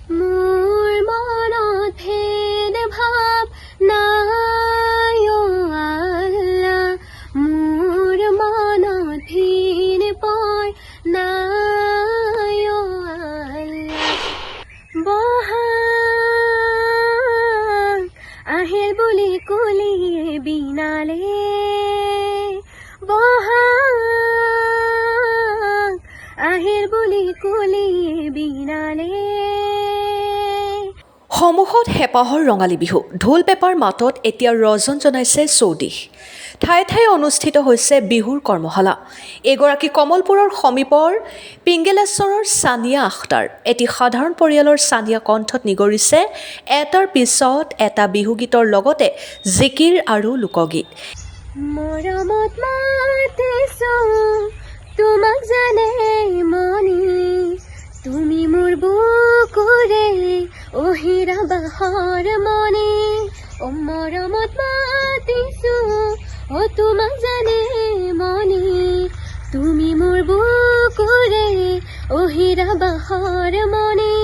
মোৰ মনত ভেদ ভাৱ নাই অ আল্লাহ, মোৰ মনত ভিন পৰ নাই অ আল্লাহ। বহাগ আহিল বুলি কুলিয়ে বিনালে, বহাগ আহিল বুলি কুলিয়ে বিনালে। সমুখত হেঁপাহৰ ৰঙালী বিহু, ঢোল পেঁপাৰ মাতত এতিয়া ৰজন জনাইছে চৌদিশ। ঠায়ে ঠায়ে অনুষ্ঠিত হৈছে বিহুৰ কৰ্মশালা। এগৰাকী কমলপুৰৰ সমীপৰ পিংগেলেশ্বৰৰ ছানিয়া আখতাৰ, এটি সাধাৰণ পৰিয়ালৰ ছানিয়া কণ্ঠত নিগৰিছে এটাৰ পিছত এটা বিহুগীতৰ লগতে জিকিৰ আৰু লোকগীত। মৰমত মাতিছো তোমাক জানে মনি, তুমি মোৰ বুকুৰে অহিৰা বাহৰ মনি। অ মৰমত মাতিছো অ তোমাক জানে মনি, তুমি মোৰ বুকুৰে অহিৰা বাহৰ মনি।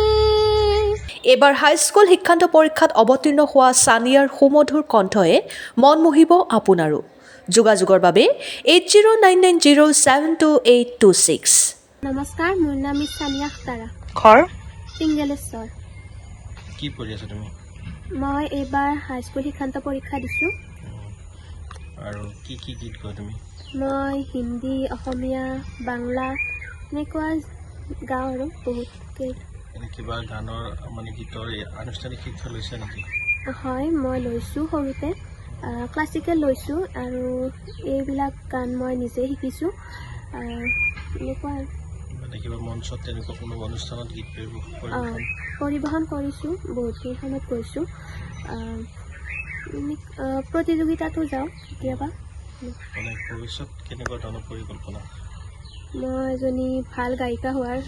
এইবাৰ হাইস্কুল শিক্ষান্ত পৰীক্ষাত অৱতীৰ্ণ হোৱা ছানিয়াৰ সুমধুৰ কণ্ঠই মন মুহিব আপোনাৰো। যোগাযোগৰ বাবে 8099072826। নমস্কাৰ, মোৰ নাম ছানিয়া আখতাৰা, ঘৰ পিংগেলেশ্বৰ। কি পঢ়ি আছা তুমি? মই এইবাৰ হাইস্কুল শিক্ষান্ত পৰীক্ষা দিছোঁ। আৰু কি কি গীত গোৱা তুমি? মই হিন্দী, অসমীয়া, বাংলা এনেকুৱা গাওঁ আৰু বহুতকেই। এনে কিবা গানৰ মানে গীতৰ আনুষ্ঠানিক শিক্ষা লৈছা নেকি? হয়, মই লৈছোঁ সৰুতে, ক্লাছিকেল লৈছোঁ আৰু এইবিলাক গান মই নিজে শিকিছোঁ। এনেকুৱা মানে কিবা মঞ্চত তেনেকুৱা কোনো অনুষ্ঠানত গীত পৰিৱেশন কৰিছোঁ, বহুতকেইখনত গৈছোঁ। প্ৰতিযোগিতাতো যাওঁ কেতিয়াবা। মানে ভৱিষ্যত কেনেকুৱা ধৰণৰ পৰিকল্পনা? মই এজনী ভাল গায়িকা হোৱাৰ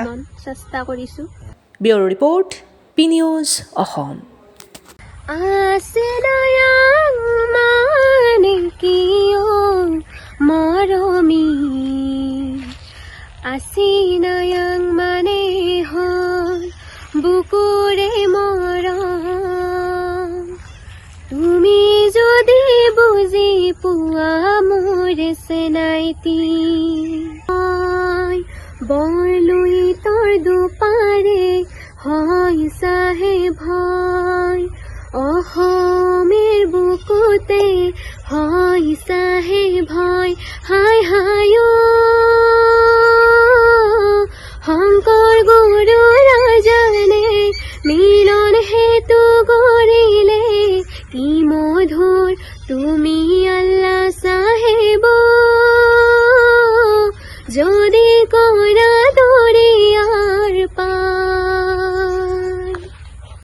মন চেষ্টা কৰিছোঁ। ব্যুৰ' ৰিপৰ্ট, পি নিউজ অসম। আছিনায়াং মানে কিয় মৰমী, আছিনায়াং মানে হ'ল বুকুৰে মৰম। তুমি যদি বুজি পোৱা মোৰ চেনাইতি, বৰলুই তোৰ দুপাৰে হয় চাহে ভয়, অসমেৰ বুকুতে হয় চাহে ভয়। হায় হায় শংকৰ গুৰু